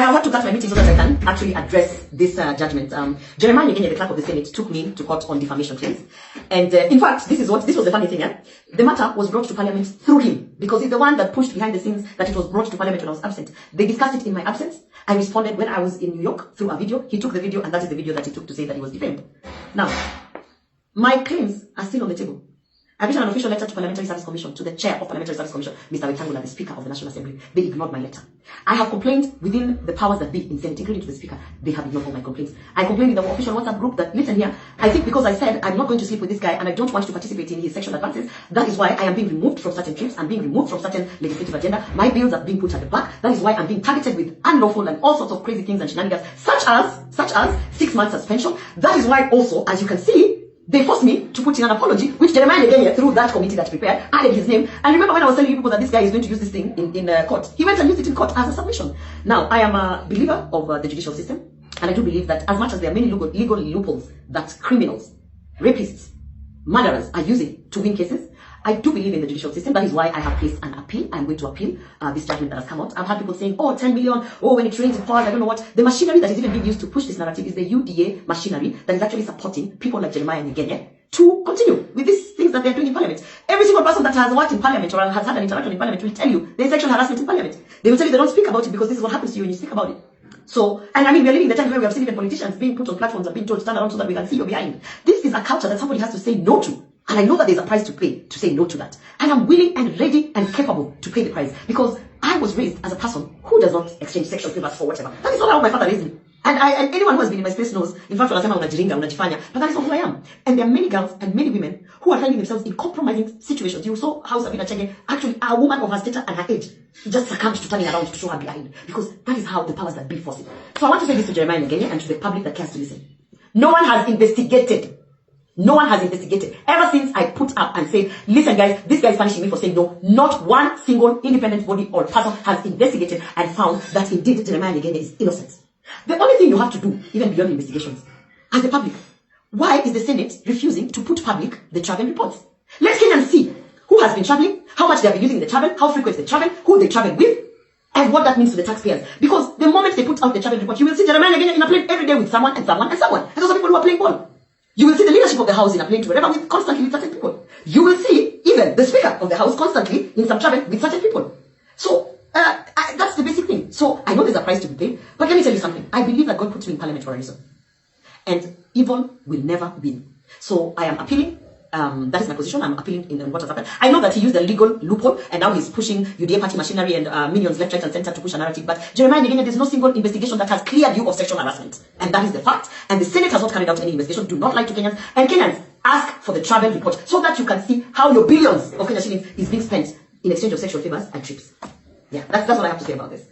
I want to cut my meeting so that I can actually address this judgment. Jeremiah Nyegenye, the clerk of the Senate, took me to court on defamation claims. And in fact, this was the funny thing. The matter was brought to Parliament through him, because he's the one that pushed behind the scenes that it was brought to Parliament when I was absent. They discussed it in my absence. I responded when I was in New York through a video. He took the video, and that is the video that he took to say that he was defamed. Now, my claims are still on the table. I've written an official letter to Parliamentary Service Commission, to the chair of Parliamentary Service Commission, Mr. Wetangula, the Speaker of the National Assembly. They ignored my letter. I have complained within the powers that be in Senate, including to the Speaker. They have ignored all my complaints. I complained in the official WhatsApp group that, listen here, I think because I said I'm not going to sleep with this guy and I don't want to participate in his sexual advances, that is why I am being removed from certain trips, I'm being removed from certain legislative agenda. My bills are being put at the back. That is why I'm being targeted with unlawful and all sorts of crazy things and shenanigans, such as 6 months suspension. That is why also, as you can see, they forced me to put in an apology, which Jeremiah Nyegenye, through that committee that prepared, added his name. And remember when I was telling you people that this guy is going to use this thing in court, he went and used it in court as a submission. Now, I am a believer of the judicial system, and I do believe that as much as there are many legal loopholes that criminals, rapists, murderers are using to win cases, I do believe in the judicial system. That is why I have placed an appeal. I'm going to appeal this judgment that has come out. I've had people saying, oh, 10 million, oh, when it rains, it falls, I don't know what. The machinery that is even being used to push this narrative is the UDA machinery that is actually supporting people like Jeremiah Nyegenye to continue with these things that they're doing in Parliament. Every single person that has worked in Parliament or has had an interaction in Parliament will tell you there's sexual harassment in Parliament. They will tell you they don't speak about it because this is what happens to you when you speak about it. So, and I mean, we are living in the time where we have seen even politicians being put on platforms and being told to stand around so that we can see you behind. This is a culture that somebody has to say no to. And I know that there's a price to pay to say no to that. I am willing and ready and capable to pay the price, because I was raised as a person who does not exchange sexual favors for whatever. That is not how my father raised me. And anyone who has been in my space knows, in fact, wanasema unajiringa, unajifanya, but that is not who I am. And there are many girls and many women who are finding themselves in compromising situations. You saw how Sabina Chege, actually a woman of her stature and her age, just succumbed to turning around to show her behind, because that is how the powers that be force it. So I want to say this to Jeremiah Nyegenye and to the public that cares to listen. No one has investigated. No one has investigated. Ever since I put up and said, listen guys, this guy is punishing me for saying no, not one single independent body or person has investigated and found that indeed Jeremiah Nyegenye is innocent. The only thing you have to do, even beyond investigations, as the public, why is the Senate refusing to put public the travel reports? Let's Kenyans see who has been traveling, how much they have been using the travel, how frequent they travel, who they travel with, and what that means to the taxpayers. Because the moment they put out the travel report, you will see Jeremiah Nyegenye in a plane every day with someone and someone and someone. And those are people who are playing ball. You will see the leadership of the House in a plane to wherever with constantly with certain people. You will see even the Speaker of the House constantly in some travel with certain people. So, that's the basic thing. So, I know there's a price to be paid, but let me tell you something. I believe that God put me in Parliament for a reason. And evil will never win. So, I am appealing. That is my position. I'm appealing in what has happened. I know that he used a legal loophole, and now he's pushing UDA party machinery and minions left, right, and center to push a narrative. But Jeremiah Nyegenye, there's no single investigation that has cleared you of sexual harassment. And that is the fact. And the Senate has not carried out any investigation. Do not lie to Kenyans. And Kenyans, ask for the travel report so that you can see how your billions of Kenya shillings is being spent in exchange of sexual favors and trips. Yeah, that's what I have to say about this.